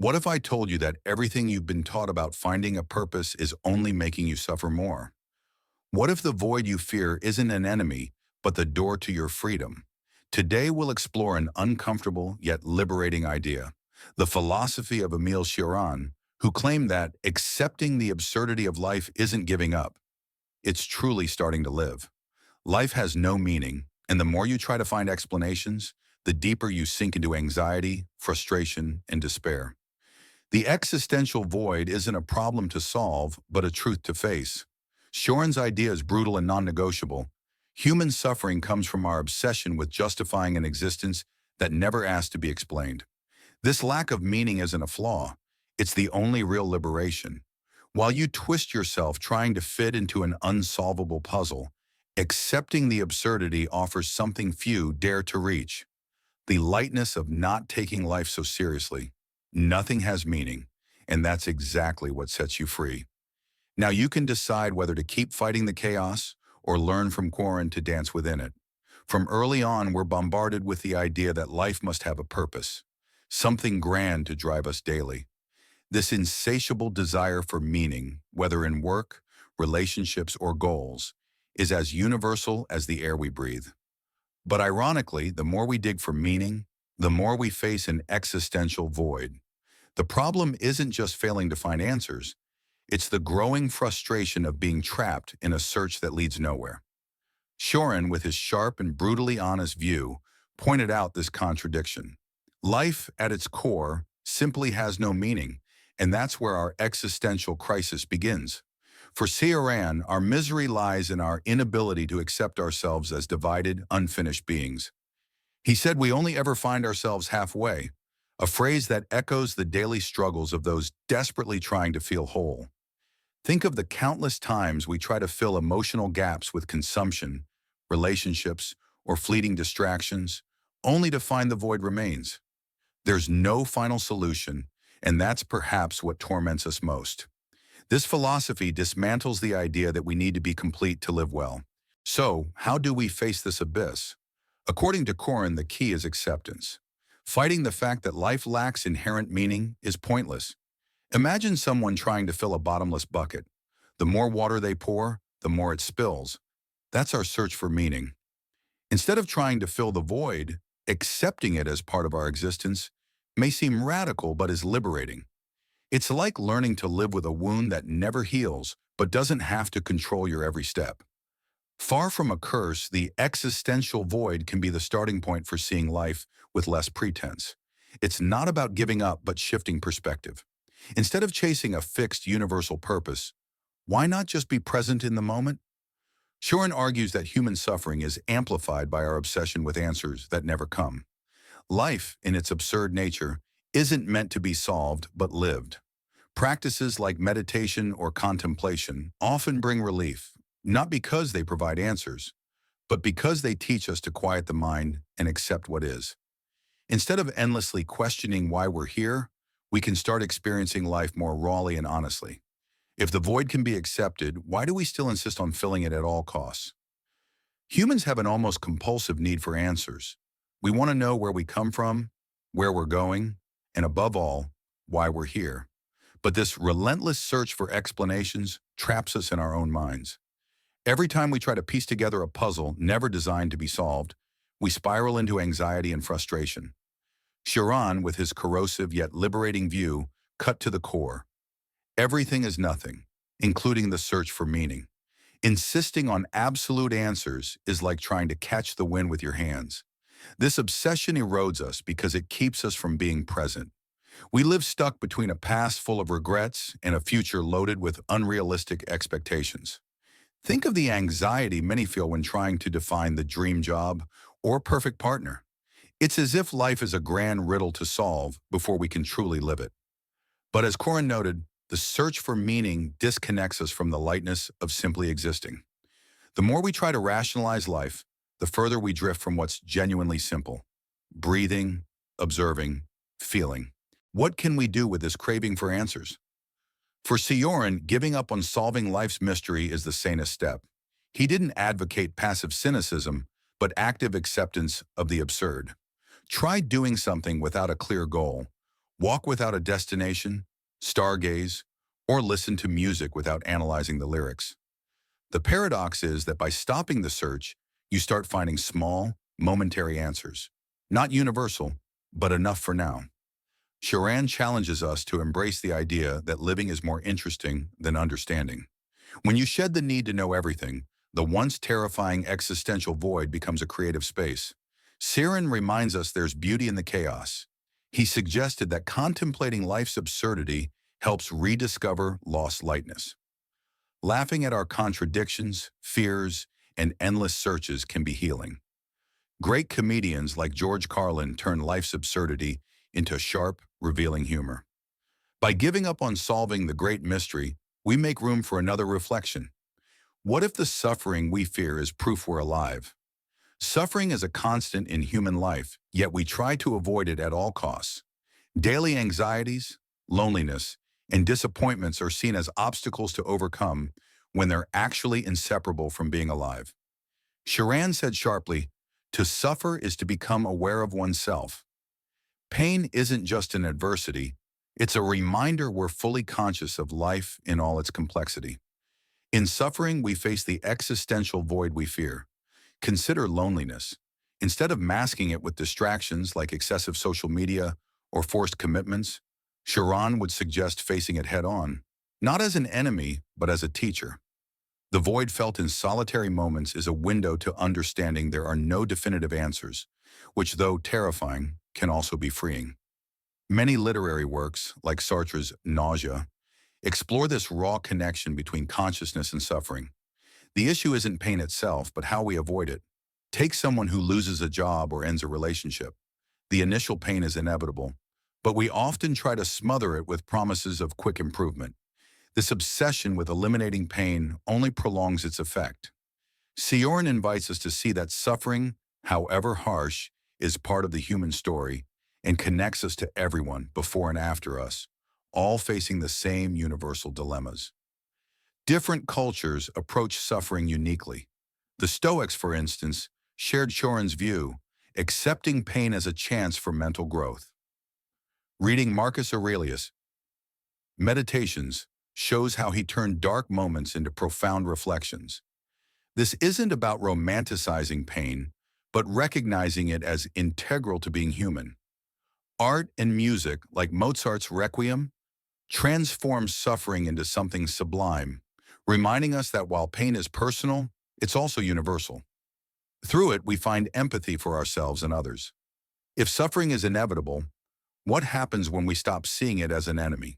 What if I told you that everything you've been taught about finding a purpose is only making you suffer more? What if the void you fear isn't an enemy, but the door to your freedom? Today we'll explore an uncomfortable yet liberating idea, the philosophy of Emile Cioran, who claimed that accepting the absurdity of life isn't giving up. It's truly starting to live. Life has no meaning, and the more you try to find explanations, the deeper you sink into anxiety, frustration, and despair. The existential void isn't a problem to solve, but a truth to face. Shoren's idea is brutal and non-negotiable. Human suffering comes from our obsession with justifying an existence that never asked to be explained. This lack of meaning isn't a flaw. It's the only real liberation. While you twist yourself trying to fit into an unsolvable puzzle, accepting the absurdity offers something few dare to reach: the lightness of not taking life so seriously. Nothing has meaning, and that's exactly what sets you free. Now you can decide whether to keep fighting the chaos or learn from Quarren to dance within it. From early on, we're bombarded with the idea that life must have a purpose, something grand to drive us daily. This insatiable desire for meaning, whether in work, relationships, or goals, is as universal as the air we breathe. But ironically, the more we dig for meaning, the more we face an existential void. The problem isn't just failing to find answers, it's the growing frustration of being trapped in a search that leads nowhere. Shoren, with his sharp and brutally honest view, pointed out this contradiction. Life, at its core, simply has no meaning, and that's where our existential crisis begins. For Cioran, our misery lies in our inability to accept ourselves as divided, unfinished beings. He said we only ever find ourselves halfway, a phrase that echoes the daily struggles of those desperately trying to feel whole. Think of the countless times we try to fill emotional gaps with consumption, relationships, or fleeting distractions, only to find the void remains. There's no final solution, and that's perhaps what torments us most. This philosophy dismantles the idea that we need to be complete to live well. So, how do we face this abyss? According to Quarren, the key is acceptance. Fighting the fact that life lacks inherent meaning is pointless. Imagine someone trying to fill a bottomless bucket. The more water they pour, the more it spills. That's our search for meaning. Instead of trying to fill the void, accepting it as part of our existence may seem radical but is liberating. It's like learning to live with a wound that never heals but doesn't have to control your every step. Far from a curse, the existential void can be the starting point for seeing life with less pretense. It's not about giving up but shifting perspective. Instead of chasing a fixed universal purpose, why not just be present in the moment? Shoren argues that human suffering is amplified by our obsession with answers that never come. Life, in its absurd nature, isn't meant to be solved but lived. Practices like meditation or contemplation often bring relief, not because they provide answers, but because they teach us to quiet the mind and accept what is. Instead of endlessly questioning why we're here, we can start experiencing life more rawly and honestly. If the void can be accepted, why do we still insist on filling it at all costs? Humans have an almost compulsive need for answers. We want to know where we come from, where we're going, and above all, why we're here. But this relentless search for explanations traps us in our own minds. Every time we try to piece together a puzzle never designed to be solved, we spiral into anxiety and frustration. Cioran, with his corrosive yet liberating view, cut to the core. Everything is nothing, including the search for meaning. Insisting on absolute answers is like trying to catch the wind with your hands. This obsession erodes us because it keeps us from being present. We live stuck between a past full of regrets and a future loaded with unrealistic expectations. Think of the anxiety many feel when trying to define the dream job or perfect partner. It's as if life is a grand riddle to solve before we can truly live it. But as Quarren noted, the search for meaning disconnects us from the lightness of simply existing. The more we try to rationalize life, the further we drift from what's genuinely simple: breathing, observing, feeling. What can we do with this craving for answers? For Cioran, giving up on solving life's mystery is the sanest step. He didn't advocate passive cynicism, but active acceptance of the absurd. Try doing something without a clear goal. walk without a destination, stargaze, or listen to music without analyzing the lyrics. The paradox is that by stopping the search, you start finding small, momentary answers. Not universal, but enough for now. Sharan challenges us to embrace the idea that living is more interesting than understanding. When you shed the need to know everything, the once terrifying existential void becomes a creative space. Siren reminds us there's beauty in the chaos. He suggested that contemplating life's absurdity helps rediscover lost lightness. Laughing at our contradictions, fears, and endless searches can be healing. Great comedians like George Carlin turn life's absurdity into sharp, revealing humor. By giving up on solving the great mystery, we make room for another reflection. What if the suffering we fear is proof we're alive? Suffering is a constant in human life, yet we try to avoid it at all costs. Daily anxieties, loneliness, and disappointments are seen as obstacles to overcome when they're actually inseparable from being alive. Sharan said sharply, "To suffer is to become aware of oneself." Pain isn't just an adversity, it's a reminder we're fully conscious of life in all its complexity. In suffering, we face the existential void we fear. Consider loneliness. Instead of masking it with distractions like excessive social media or forced commitments, Sharan would suggest facing it head-on, not as an enemy, but as a teacher. The void felt in solitary moments is a window to understanding there are no definitive answers, which, though terrifying, can also be freeing. Many literary works, like Sartre's Nausea, explore this raw connection between consciousness and suffering. The issue isn't pain itself, but how we avoid it. Take someone who loses a job or ends a relationship. The initial pain is inevitable, but we often try to smother it with promises of quick improvement. This obsession with eliminating pain only prolongs its effect. Sioran invites us to see that suffering, however harsh, is part of the human story and connects us to everyone before and after us, all facing the same universal dilemmas. Different cultures approach suffering uniquely. The Stoics, for instance, shared Sioran's view, accepting pain as a chance for mental growth. Reading Marcus Aurelius' Meditations shows how he turned dark moments into profound reflections. This isn't about romanticizing pain, but recognizing it as integral to being human. Art and music, like Mozart's Requiem, transform suffering into something sublime, reminding us that while pain is personal, it's also universal. Through it, we find empathy for ourselves and others. If suffering is inevitable, what happens when we stop seeing it as an enemy?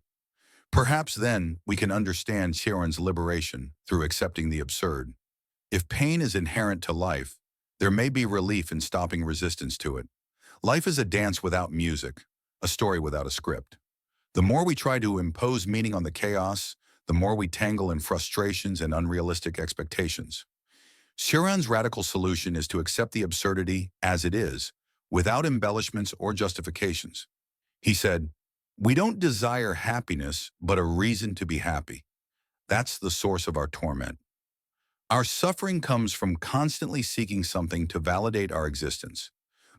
Perhaps then we can understand Sharon's liberation through accepting the absurd. If pain is inherent to life, there may be relief in stopping resistance to it. Life is a dance without music, a story without a script. The more we try to impose meaning on the chaos, the more we tangle in frustrations and unrealistic expectations. Sharon's radical solution is to accept the absurdity as it is, without embellishments or justifications. He said, "We don't desire happiness, but a reason to be happy. That's the source of our torment. Our suffering comes from constantly seeking something to validate our existence.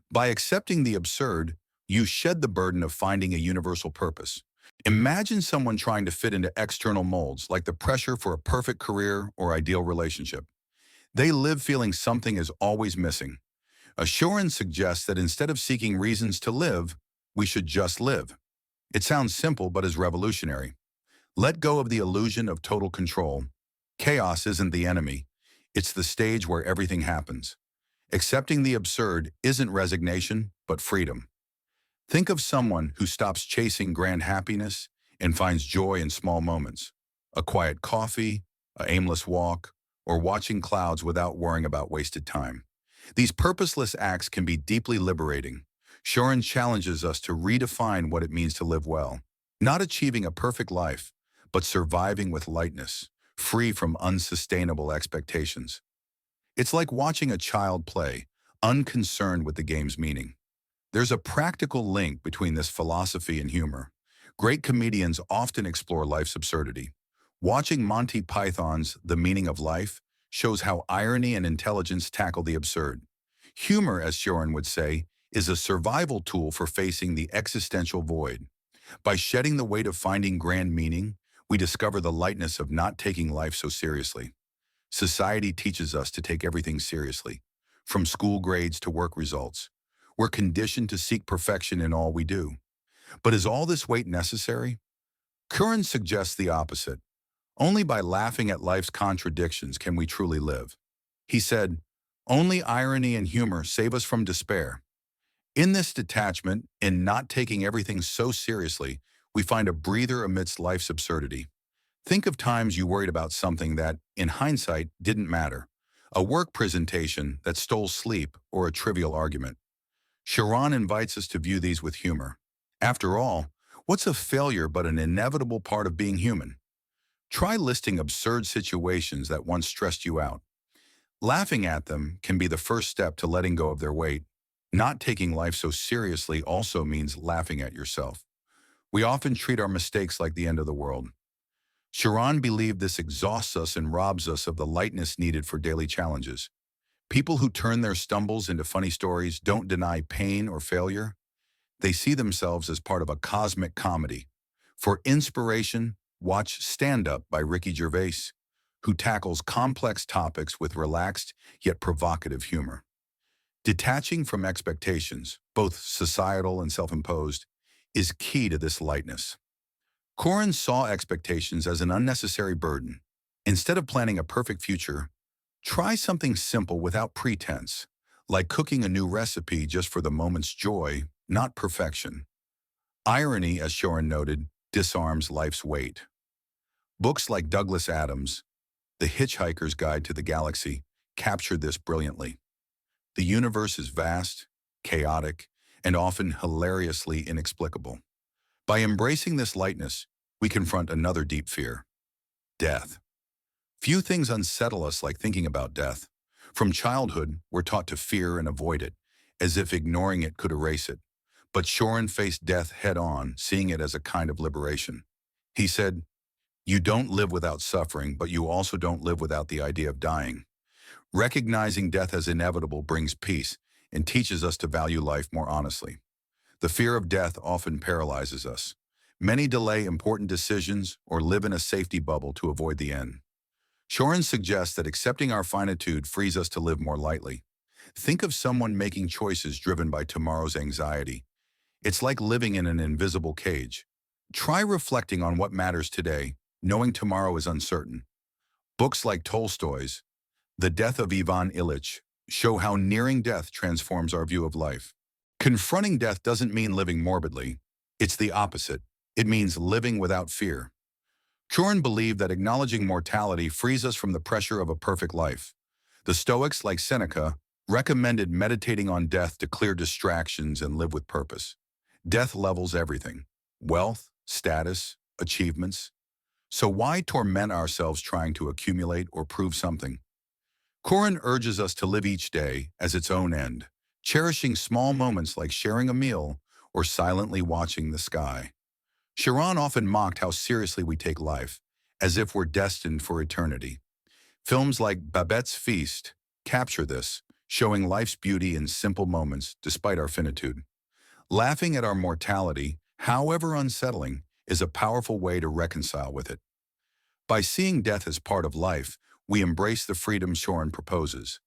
By accepting the absurd, you shed the burden of finding a universal purpose. Imagine someone trying to fit into external molds, like the pressure for a perfect career or ideal relationship. They live feeling something is always missing. Assurance suggests that instead of seeking reasons to live, we should just live. It sounds simple, but is revolutionary. Let go of the illusion of total control. Chaos isn't the enemy. It's the stage where everything happens. Accepting the absurd isn't resignation, but freedom. Think of someone who stops chasing grand happiness and finds joy in small moments. A quiet coffee, an aimless walk, or watching clouds without worrying about wasted time. These purposeless acts can be deeply liberating. Sharon challenges us to redefine what it means to live well. Not achieving a perfect life, but surviving with lightness, free from unsustainable expectations. It's like watching a child play, unconcerned with the game's meaning. There's a practical link between this philosophy and humor. Great comedians often explore life's absurdity. Watching Monty Python's The Meaning of Life shows how irony and intelligence tackle the absurd. Humor, as Sharon would say, is a survival tool for facing the existential void. By shedding the weight of finding grand meaning, we discover the lightness of not taking life so seriously. Society teaches us to take everything seriously, from school grades to work results. We're conditioned to seek perfection in all we do. But is all this weight necessary? Curran suggests the opposite. Only by laughing at life's contradictions can we truly live. He said, "Only irony and humor save us from despair." In this detachment, in not taking everything so seriously, we find a breather amidst life's absurdity. Think of times you worried about something that, in hindsight, didn't matter. A work presentation that stole sleep or a trivial argument. Sharon invites us to view these with humor. After all, what's a failure but an inevitable part of being human? Try listing absurd situations that once stressed you out. Laughing at them can be the first step to letting go of their weight. Not taking life so seriously also means laughing at yourself. We often treat our mistakes like the end of the world. Sharon believed this exhausts us and robs us of the lightness needed for daily challenges. People who turn their stumbles into funny stories don't deny pain or failure. They see themselves as part of a cosmic comedy. For inspiration, watch Stand Up by Ricky Gervais, who tackles complex topics with relaxed yet provocative humor. Detaching from expectations, both societal and self-imposed, is key to this lightness. Curran saw expectations as an unnecessary burden. Instead of planning a perfect future, try something simple without pretense, like cooking a new recipe just for the moment's joy, not perfection. Irony, as Sharon noted, disarms life's weight. Books like Douglas Adams' The Hitchhiker's Guide to the Galaxy capture this brilliantly. The universe is vast, chaotic, and often hilariously inexplicable. By embracing this lightness, we confront another deep fear: death. Few things unsettle us like thinking about death. From childhood, we're taught to fear and avoid it, as if ignoring it could erase it. But Sharon faced death head-on, seeing it as a kind of liberation. He said, "You don't live without suffering, but you also don't live without the idea of dying." Recognizing death as inevitable brings peace and teaches us to value life more honestly. The fear of death often paralyzes us. Many delay important decisions or live in a safety bubble to avoid the end. Sharon suggests that accepting our finitude frees us to live more lightly. Think of someone making choices driven by tomorrow's anxiety. It's like living in an invisible cage. Try reflecting on what matters today, knowing tomorrow is uncertain. Books like Tolstoy's The Death of Ivan Ilyich show how nearing death transforms our view of life. Confronting death doesn't mean living morbidly. It's the opposite. It means living without fear. Curran believed that acknowledging mortality frees us from the pressure of a perfect life. The Stoics, like Seneca, recommended meditating on death to clear distractions and live with purpose. Death levels everything: wealth, status, achievements. So why torment ourselves trying to accumulate or prove something? Curran urges us to live each day as its own end, cherishing small moments like sharing a meal or silently watching the sky. Sharon often mocked how seriously we take life, as if we're destined for eternity. Films like Babette's Feast capture this, showing life's beauty in simple moments despite our finitude. Laughing at our mortality, however unsettling, is a powerful way to reconcile with it. By seeing death as part of life, we embrace the freedom Sharon proposes.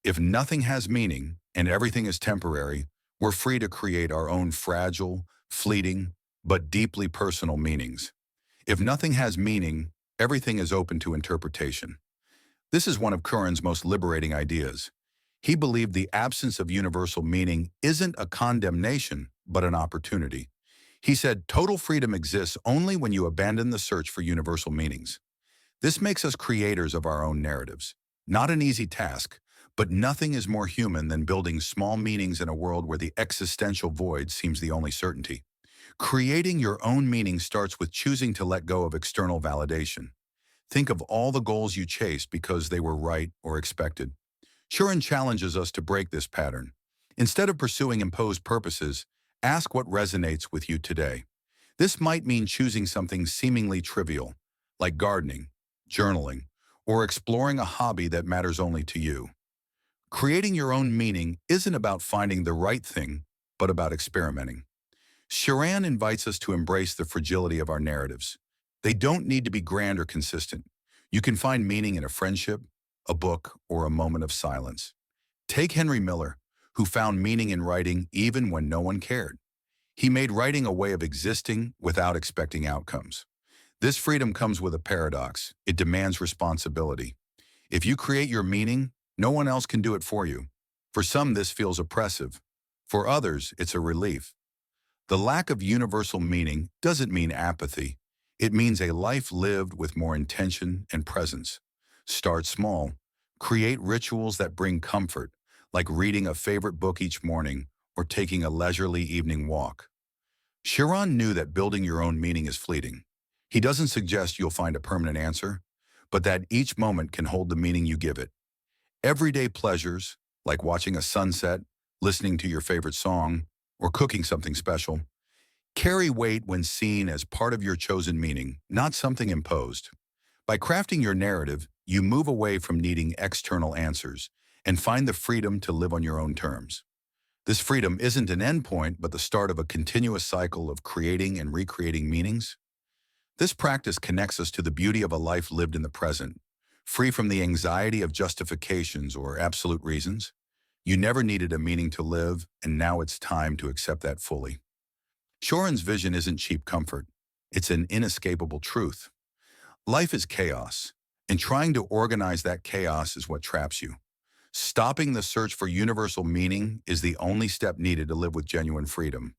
If nothing has meaning and everything is temporary, we're free to create our own fragile, fleeting, but deeply personal meanings. If nothing has meaning, everything is open to interpretation. This is one of Curran's most liberating ideas. He believed the absence of universal meaning isn't a condemnation, but an opportunity. He said, "Total freedom exists only when you abandon the search for universal meanings." This makes us creators of our own narratives. Not an easy task, but nothing is more human than building small meanings in a world where the existential void seems the only certainty. Creating your own meaning starts with choosing to let go of external validation. Think of all the goals you chased because they were right or expected. Sharon challenges us to break this pattern. Instead of pursuing imposed purposes, ask what resonates with you today. This might mean choosing something seemingly trivial, like gardening, journaling, or exploring a hobby that matters only to you. Creating your own meaning isn't about finding the right thing, but about experimenting. Sharan invites us to embrace the fragility of our narratives. They don't need to be grand or consistent. You can find meaning in a friendship, a book, or a moment of silence. Take Henry Miller, who found meaning in writing even when no one cared. He made writing a way of existing without expecting outcomes. This freedom comes with a paradox. It demands responsibility. If you create your meaning, no one else can do it for you. For some, this feels oppressive. For others, it's a relief. The lack of universal meaning doesn't mean apathy. It means a life lived with more intention and presence. Start small. Create rituals that bring comfort, like reading a favorite book each morning or taking a leisurely evening walk. Chiron knew that building your own meaning is fleeting. He doesn't suggest you'll find a permanent answer, but that each moment can hold the meaning you give it. Everyday pleasures, like watching a sunset, listening to your favorite song, or cooking something special, carry weight when seen as part of your chosen meaning, not something imposed. By crafting your narrative, you move away from needing external answers and find the freedom to live on your own terms. This freedom isn't an endpoint, but the start of a continuous cycle of creating and recreating meanings. This practice connects us to the beauty of a life lived in the present, free from the anxiety of justifications or absolute reasons. You never needed a meaning to live, and now it's time to accept that fully. Shoren's vision isn't cheap comfort. It's an inescapable truth. Life is chaos, and trying to organize that chaos is what traps you. Stopping the search for universal meaning is the only step needed to live with genuine freedom.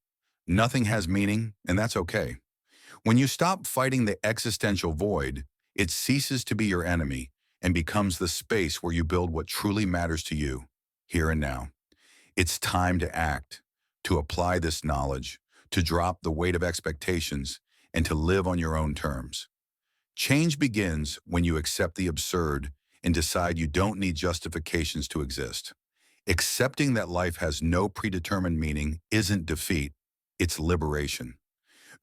Nothing has meaning, and that's okay. When you stop fighting the existential void, it ceases to be your enemy and becomes the space where you build what truly matters to you, here and now. It's time to act, to apply this knowledge, to drop the weight of expectations, and to live on your own terms. Change begins when you accept the absurd and decide you don't need justifications to exist. Accepting that life has no predetermined meaning isn't defeat, it's liberation.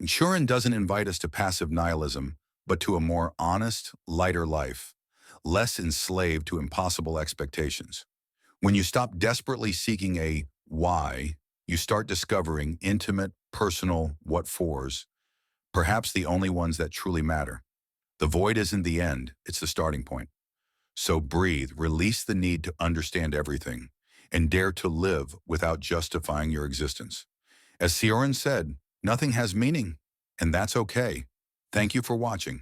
Shuren doesn't invite us to passive nihilism, but to a more honest, lighter life, less enslaved to impossible expectations. When you stop desperately seeking a why, you start discovering intimate, personal what-fors, perhaps the only ones that truly matter. The void isn't the end, it's the starting point. So breathe, release the need to understand everything, and dare to live without justifying your existence. As Sioran said, nothing has meaning, and that's okay. Thank you for watching.